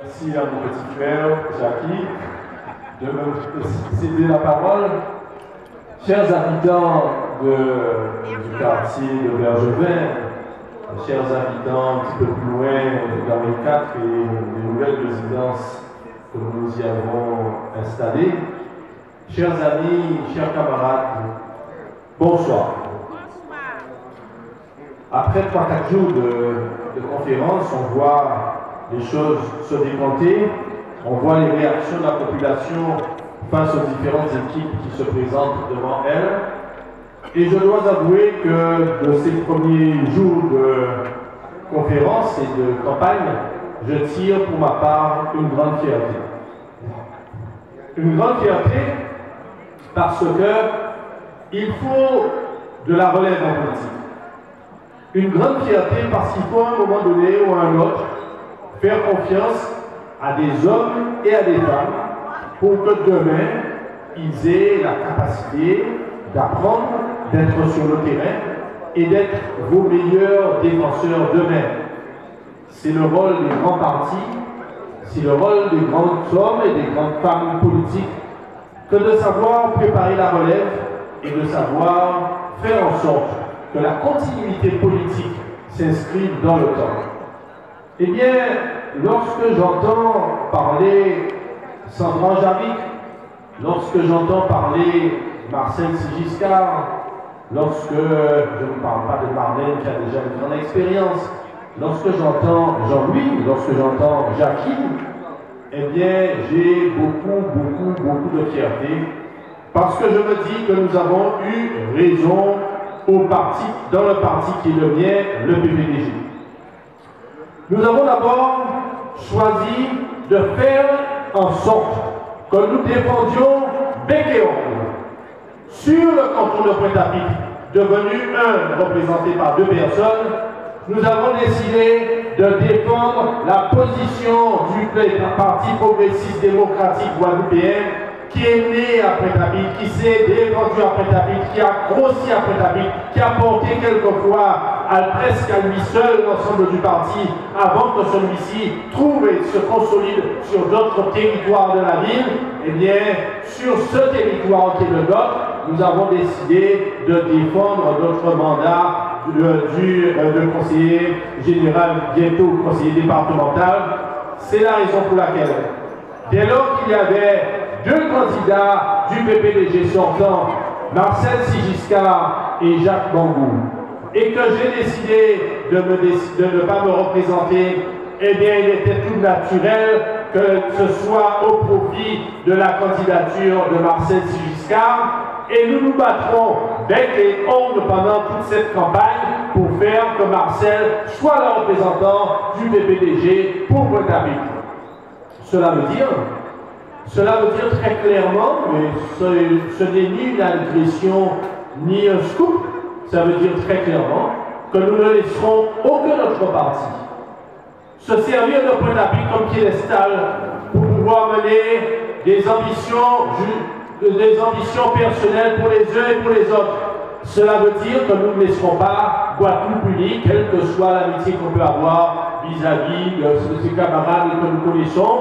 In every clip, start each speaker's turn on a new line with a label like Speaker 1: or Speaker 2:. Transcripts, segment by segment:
Speaker 1: Merci à mon petit frère, Jackie, de me céder la parole. Chers habitants du quartier de Bergevin, chers habitants un petit peu plus loin de Gamay 4 et des nouvelles résidences que nous y avons installées, chers amis, chers camarades, bonsoir. Après 3-4 jours de conférence, on voit les choses se décanter, on voit les réactions de la population face aux différentes équipes qui se présentent devant elle. Et je dois avouer que de ces premiers jours de conférence et de campagne, je tire pour ma part une grande fierté. Une grande fierté parce que il faut de la relève en politique. Une grande fierté parce qu'il faut à un moment donné ou à un autre faire confiance à des hommes et à des femmes pour que demain, ils aient la capacité d'apprendre, d'être sur le terrain et d'être vos meilleurs défenseurs demain. C'est le rôle des grands partis, c'est le rôle des grands hommes et des grandes femmes politiques que de savoir préparer la relève et de savoir faire en sorte que la continuité politique s'inscrive dans le temps. Eh bien, lorsque j'entends parler Sandra Jarric, lorsque j'entends parler Marcel Giscard, lorsque je ne parle pas de Marlène qui a déjà une grande expérience, lorsque j'entends Jean-Louis, lorsque j'entends Jackie, eh bien, j'ai beaucoup de fierté parce que je me dis que nous avons eu raison dans le parti qui est le mien, le PPDG. Nous avons d'abord choisi de faire en sorte que nous défendions bec et ongle sur le canton de Pointe-à-Pitre, devenu un représenté par 2 personnes. Nous avons décidé de défendre la position du Parti progressiste démocratique guadeloupéen qui est né à Pointe-à-Pitre, qui s'est défendu à Pointe-à-Pitre, qui a grossi à Pointe-à-Pitre, qui a porté quelquefois presque à lui seul l'ensemble du parti avant que celui-ci trouve et se consolide sur d'autres territoires de la ville. Eh bien, sur ce territoire qui est le nôtre, nous avons décidé de défendre notre mandat de conseiller général, bientôt conseiller départemental. C'est la raison pour laquelle, dès lors qu'il y avait 2 candidats du PPDG sortant, Marcel Giscard et Jacques Bangou, et que j'ai décidé de ne pas me représenter, eh bien il était tout naturel que ce soit au profit de la candidature de Marcel Giscard, et nous nous battrons bec et ongle pendant toute cette campagne pour faire que Marcel soit le représentant du PPDG pour Pointe-à-Pitre. Cela veut dire très clairement, mais ce n'est ni une agression ni un scoop, ça veut dire très clairement que nous ne laisserons aucun autre parti se servir de Pointe-à-Pitre comme piédestal pour pouvoir mener des ambitions personnelles pour les uns et pour les autres. Cela veut dire que nous ne laisserons pas Guadeloupe unie, quelle que soit l'amitié qu'on peut avoir vis-à-vis de ces camarades que nous connaissons.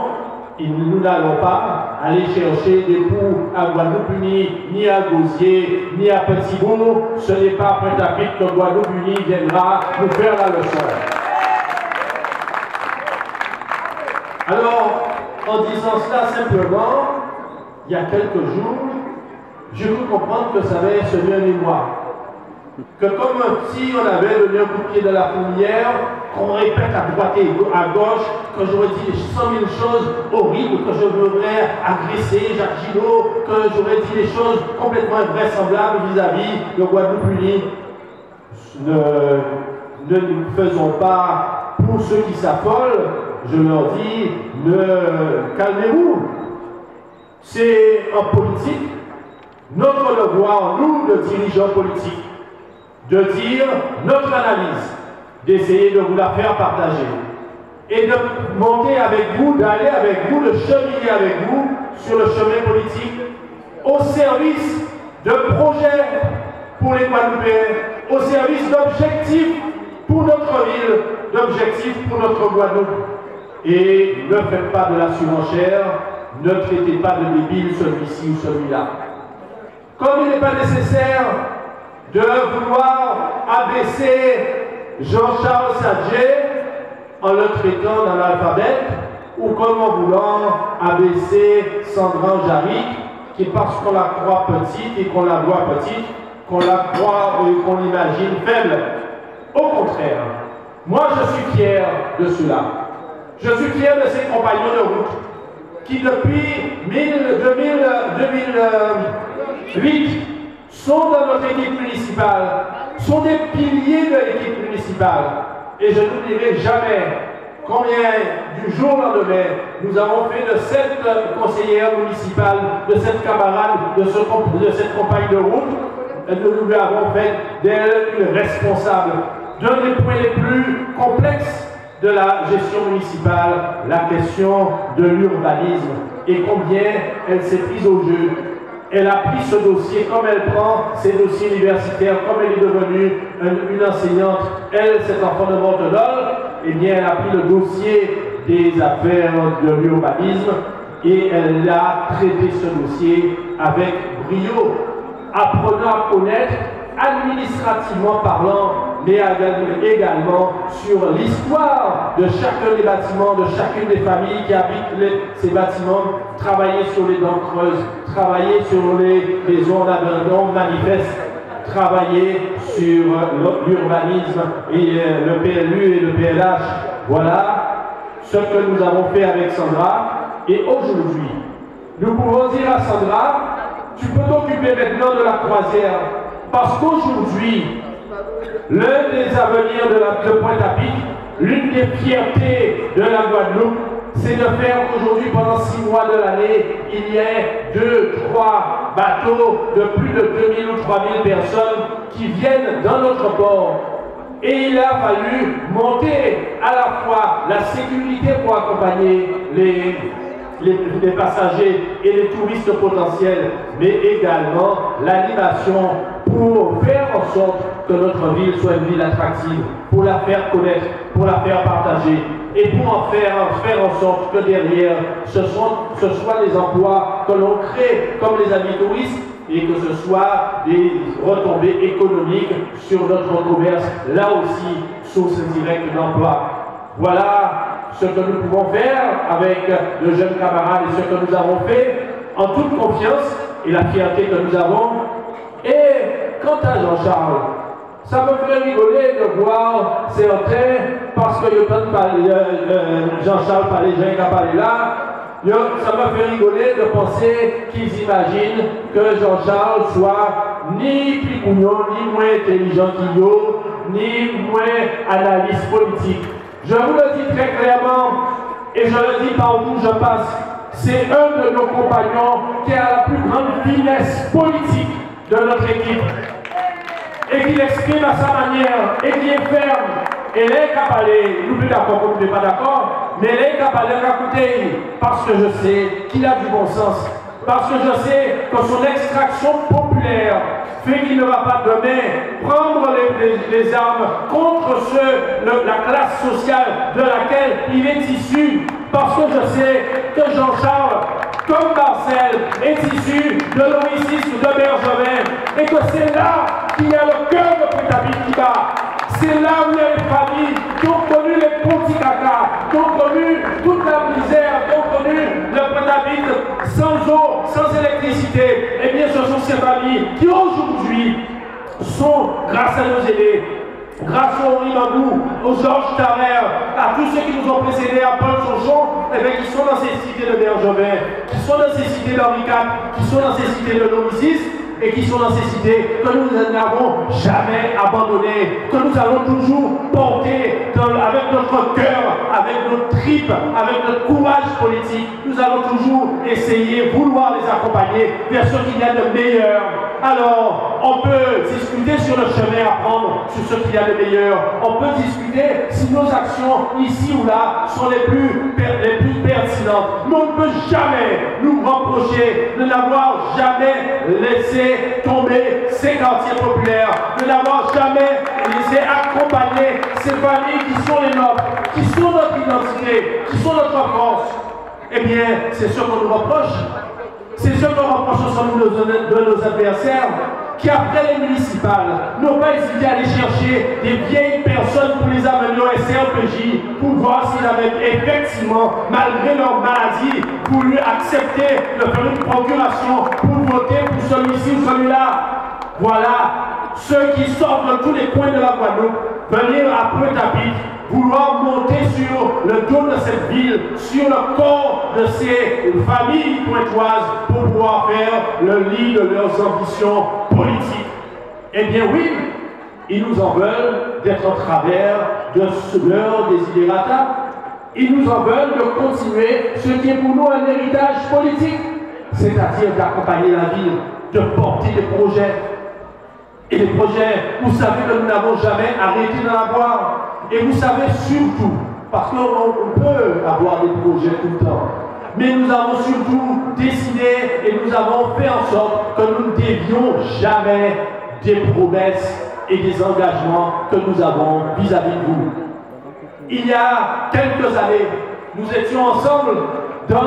Speaker 1: Nous n'allons pas aller chercher des poux à Guadeloupe unie, ni à Gosier, ni à Petit-Bourg. Ce n'est pas à Pointe-à-Pitre que Guadeloupe unie viendra nous faire la leçon. Alors, en disant cela simplement, il y a quelques jours, j'ai cru comprendre que ça avait semé un émoi. Que comme si on avait donné un coup de pied de la fourmilière, qu'on répète à droite et à gauche, que j'aurais dit 100 000 choses horribles, que je voudrais agresser Jacques Gillot, que j'aurais dit des choses complètement invraisemblables vis-à-vis de Guadeloupe unie. Ne nous faisons pas pour ceux qui s'affolent, je leur dis, calmez-vous. C'est en politique, notre devoir, nous, de dirigeants politiques, de dire notre analyse, d'essayer de vous la faire partager et de monter avec vous, d'aller avec vous, de cheminer avec vous sur le chemin politique au service de projets pour les Guadeloupéens, au service d'objectifs pour notre ville, d'objectifs pour notre Guadeloupe. et ne faites pas de la surenchère, ne traitez pas de débile celui-ci ou celui-là. Comme il n'est pas nécessaire de vouloir abaisser Jean-Charles Sadje en le traitant d'analphabète, ou comme en voulant abaisser Sandra Jaric, qui parce qu'on la croit petite et qu'on la voit petite, qu'on la croit ou qu'on l'imagine faible. Au contraire, moi je suis fier de cela. Je suis fier de ces compagnons de route qui depuis 2008 sont dans notre équipe municipale, sont des piliers de l'équipe municipale. Et je n'oublierai jamais combien du jour au lendemain nous avons fait de cette conseillère municipale, de cette camarade, de cette compagne de route, nous lui avons fait d'elle une responsable d'un des points les plus complexes de la gestion municipale, la question de l'urbanisme et combien elle s'est prise au jeu. Elle a pris ce dossier comme elle prend ses dossiers universitaires, comme elle est devenue une enseignante. Elle, cet enfant de Montedol, eh bien, elle a pris le dossier des affaires de l'urbanisme et elle a traité ce dossier avec brio, apprenant à connaître administrativement parlant, mais également sur l'histoire de chacun des bâtiments, de chacune des familles qui habitent ces bâtiments, travailler sur les dents creuses, travailler sur les zones d'abandon manifestes, travailler sur l'urbanisme et le PLU et le PLH. Voilà ce que nous avons fait avec Sandra. Et aujourd'hui, nous pouvons dire à Sandra, tu peux t'occuper maintenant de la croisière, parce qu'aujourd'hui, l'un des avenirs de Pointe-à-Pic, l'une des fiertés de la Guadeloupe, c'est de faire qu'aujourd'hui, pendant 6 mois de l'année, il y ait 2, 3 bateaux de plus de 2000 ou 3000 personnes qui viennent dans notre port. Et il a fallu monter à la fois la sécurité pour accompagner les passagers et les touristes potentiels, mais également l'animation pour faire en sorte que notre ville soit une ville attractive, pour la faire connaître, pour la faire partager et pour en faire en sorte que derrière ce soit des emplois que l'on crée comme les amis touristes et que ce soit des retombées économiques sur notre commerce, là aussi source directe d'emploi. Voilà ce que nous pouvons faire avec de jeunes camarades et ce que nous avons fait en toute confiance et la fierté que nous avons. Et quant à Jean-Charles, ça me fait rigoler de voir certains, parce que Jean-Charles Palais, Jean parlé là, ça me fait rigoler de penser qu'ils imaginent que Jean-Charles soit ni picouillon, ni moins intelligent qu'il y ni moins analyste politique. Je vous le dis très clairement, et je le dis par où je passe, c'est un de nos compagnons qui a la plus grande finesse politique de notre équipe, et qui l'exprime à sa manière, et qui est ferme. Et les capalés, nous plus d'accord, vous n'êtes pas d'accord, mais les capalés écoutez, parce que je sais qu'il a du bon sens, parce que je sais que son extraction populaire fait qu'il ne va pas demain prendre les armes contre la classe sociale de laquelle il est issu, parce que je sais que Jean-Charles, comme Marcel, est issu de l'oricisme de Bergevin, et que c'est là qu'il y a le cœur de Pointe-à-Pic qui bat. C'est là où il y a les familles qui ont connu les petits caca, qui ont connu toute la misère, qui ont connu le Pointe-à-Pic sans eau, sans électricité. Eh bien, ce sont ces familles qui aujourd'hui sont, grâce à nos aînés, grâce au Henri Mangou, aux Georges Tarrer, à tous ceux qui nous ont précédés, à Paul Chonchon, eh bien, qui sont dans ces cités de Bergevin, qui sont dans ces cités d'Henri IV, qui sont dans ces cités de Lomisis, et qui sont dans ces cités que nous n'avons jamais abandonnées, que nous allons toujours porter avec notre cœur, avec notre tripes, avec notre courage politique. Nous allons toujours essayer, vouloir les accompagner vers ce qu'il y a de meilleur. Alors, on peut discuter sur le chemin à prendre, sur ce qu'il y a de meilleur. On peut discuter si nos actions, ici ou là, sont les plus pertinentes. Mais on ne peut jamais nous reprocher de n'avoir jamais laissé tomber ces quartiers populaires, de n'avoir jamais c'est accompagner ces familles qui sont les nôtres, qui sont notre identité, qui sont notre force. Eh bien, c'est ce qu'on nous reproche. C'est ce qu'on reproche ensemble de nos adversaires, qui après les municipales n'ont pas hésité à aller chercher des vieilles personnes pour les amener au SRPJ pour voir s'ils avaient effectivement, malgré leur maladie, voulu accepter de faire une procuration pour voter pour celui-ci ou celui-là. Voilà ceux qui sortent de tous les coins de la Guadeloupe, venir à Pointe-à-Pitre, vouloir monter sur le dos de cette ville, sur le corps de ces familles pointoises pour pouvoir faire le lit de leurs ambitions politiques. Eh bien oui, ils nous en veulent d'être en travers de leurs desiderata. Ils nous en veulent de continuer ce qui est pour nous un héritage politique, c'est-à-dire d'accompagner la ville, de porter des projets. Et les projets, vous savez que nous n'avons jamais arrêté d'en avoir. Et vous savez surtout, parce qu'on peut avoir des projets tout le temps, mais nous avons surtout décidé et nous avons fait en sorte que nous ne dévions jamais des promesses et des engagements que nous avons vis-à-vis de vous. Il y a quelques années, nous étions ensemble dans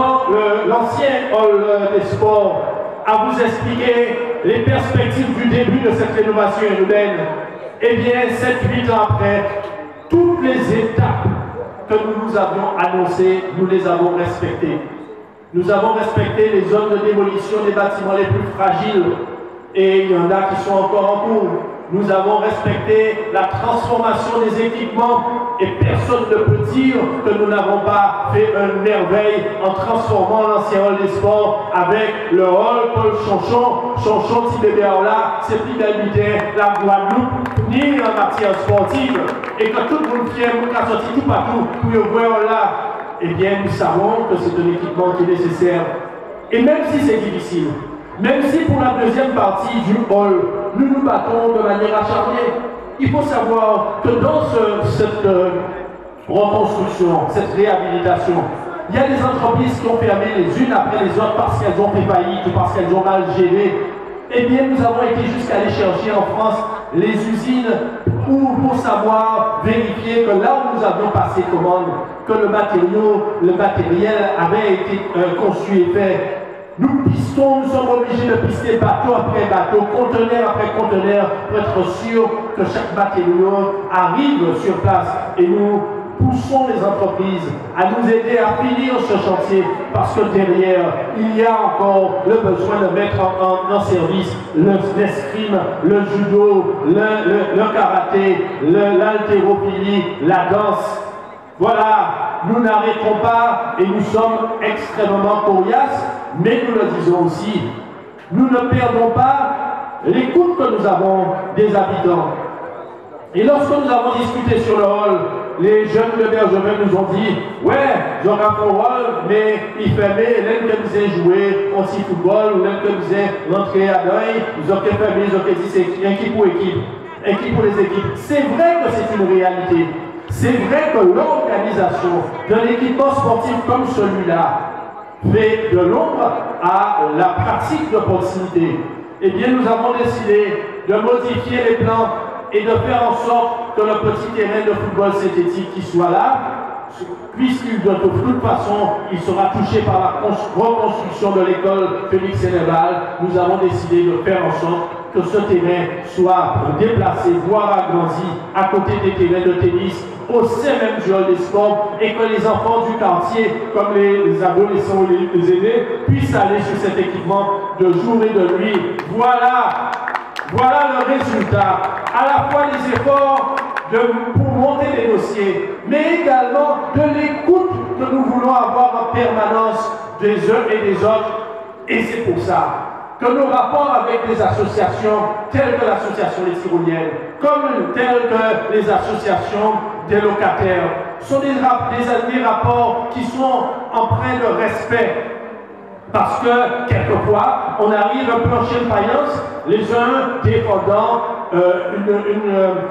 Speaker 1: l'ancien hall des sports à vous expliquer les perspectives du début de cette rénovation urbaine. Eh bien, 7-8 ans après, toutes les étapes que nous nous avions annoncées, nous les avons respectées. Nous avons respecté les zones de démolition des bâtiments les plus fragiles, et il y en a qui sont encore en cours. Nous avons respecté la transformation des équipements, et personne ne peut dire que nous n'avons pas fait une merveille en transformant l'ancien hall des sports avec le hall Paul Chonchon. Chonchon, si bébé là, c'est plus d'habiter la Guadeloupe, ni en matière sportive. Et que tout le monde fier, nous avons sorti tout partout pour y voir là. Eh bien, nous savons que c'est un équipement qui est nécessaire. Et même si c'est difficile, même si pour la deuxième partie du hall, nous nous battons de manière acharnée, il faut savoir que dans cette reconstruction, cette réhabilitation, il y a des entreprises qui ont fermé les unes après les autres parce qu'elles ont fait faillite ou parce qu'elles ont mal géré. Eh bien, nous avons été jusqu'à aller chercher en France les usines pour savoir vérifier que là où nous avions passé commande, que le matériel avait été conçu et fait. Nous pistons, nous sommes obligés de pister bateau après bateau, conteneur après conteneur, pour être sûr que chaque matériau arrive sur place. Et nous poussons les entreprises à nous aider à finir ce chantier, parce que derrière, il y a encore le besoin de mettre en service l'escrime, le judo, le karaté, l'haltérophilie, la danse. Voilà, nous n'arrêtons pas et nous sommes extrêmement coriaces, mais nous le disons aussi, nous ne perdons pas l'écoute que nous avons des habitants. Et lorsque nous avons discuté sur le hall, les jeunes de Bergevin nous ont dit « Ouais, j'aurai un hall, mais il fermait, l'un que nous a joué anti-football, ou l'un que nous a rentré à deuil, ils ont fermé, ils ont dit c'est équipe pour équipe, équipe pour les équipes. » C'est vrai que c'est une réalité. C'est vrai que l'organisation d'un équipement sportif comme celui-là fait de l'ombre à la pratique de proximité. Eh bien, nous avons décidé de modifier les plans et de faire en sorte que le petit terrain de football synthétique qui soit là, puisqu'il de toute façon, il sera touché par la reconstruction de l'école Félix Sénéval, nous avons décidé de faire en sorte que ce terrain soit déplacé, voire agrandi, à côté des terrains de tennis, au sein même du hall des sports, et que les enfants du quartier, comme les adolescents ou les aînés, puissent aller sur cet équipement de jour et de nuit. Voilà le résultat, à la fois des efforts pour monter les dossiers, mais également de l'écoute que nous voulons avoir en permanence des uns et des autres. Et c'est pour ça que nos rapports avec des associations telles que l'association Les Tyroliennes, comme telles que les associations des locataires, sont des rapports qui sont empreints de respect. Parce que, quelquefois, on arrive un peu en chien de faïence, les uns défendant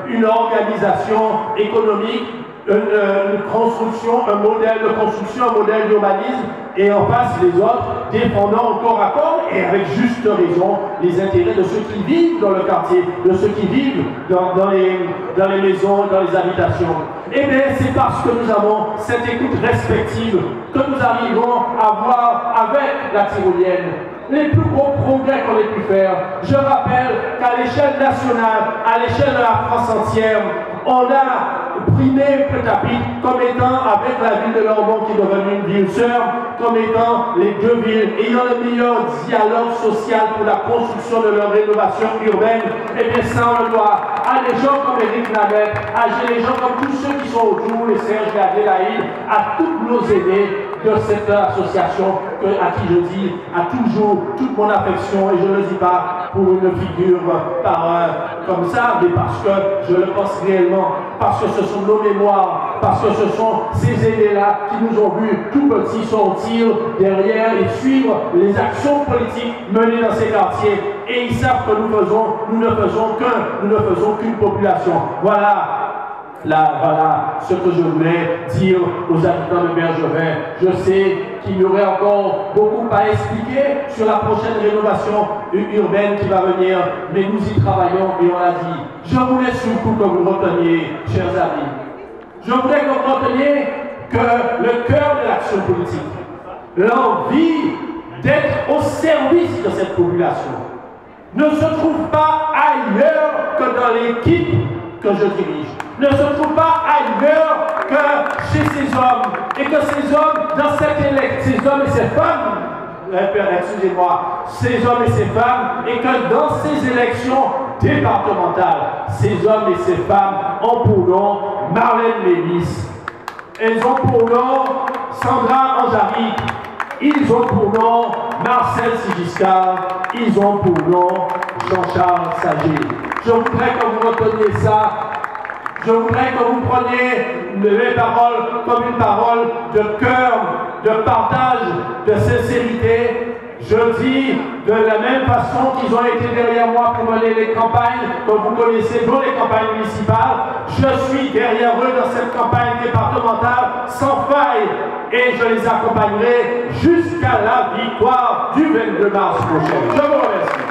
Speaker 1: une organisation économique une construction, un modèle de construction, un modèle d'urbanisme, et en face les autres défendant corps à corps et avec juste raison les intérêts de ceux qui vivent dans le quartier, de ceux qui vivent dans les maisons, dans les habitations. Eh bien, c'est parce que nous avons cette écoute respective que nous arrivons à voir avec la tyrolienne les plus gros progrès qu'on ait pu faire. Je rappelle qu'à l'échelle nationale, à l'échelle de la France entière, on a primé Petit comme étant, avec la ville de Lormont qui est devenue une ville sœur, comme étant les deux villes ayant le meilleur dialogue social pour la construction de leur rénovation urbaine. Et bien ça, on le doit à des gens comme Éric Lamette, à des gens comme tous ceux qui sont autour, les Serge Gardé-Laïd, à tous nos aînés de cette association à qui je dis à toujours toute mon affection, et je ne le dis pas pour une figure comme ça, mais parce que je le pense réellement, parce que ce sont nos mémoires, parce que ce sont ces aînés-là qui nous ont vus tout petits sortir derrière et suivre les actions politiques menées dans ces quartiers, et ils savent que nous ne faisons qu'une population. Voilà ce que je voulais dire aux habitants de Bergevin. Je sais qu'il y aurait encore beaucoup à expliquer sur la prochaine rénovation urbaine qui va venir, mais nous y travaillons et on l'a dit. Je voulais surtout que vous reteniez, chers amis, je voudrais que vous reteniez que le cœur de l'action politique, l'envie d'être au service de cette population, ne se trouve pas ailleurs que dans l'équipe que je dirige, ne se trouve pas ailleurs que chez ces hommes, et que ces hommes, dans cette élection, ces hommes et ces femmes, excusez-moi, ces hommes et ces femmes, et que dans ces élections départementales, ces hommes et ces femmes ont pour nom Marlène Lévis, elles ont pour nom Sandra Anjari, ils ont pour nom Marcel Sigiscard, ils ont pour nom Jean-Charles Sager. Je voudrais que vous reteniez ça. Je voudrais que vous preniez mes paroles comme une parole de cœur, de partage, de sincérité. Je dis de la même façon qu'ils ont été derrière moi pour mener les campagnes, comme vous connaissez, dont les campagnes municipales. Je suis derrière eux dans cette campagne départementale sans faille et je les accompagnerai jusqu'à la victoire du 22 mars prochain. Je vous remercie.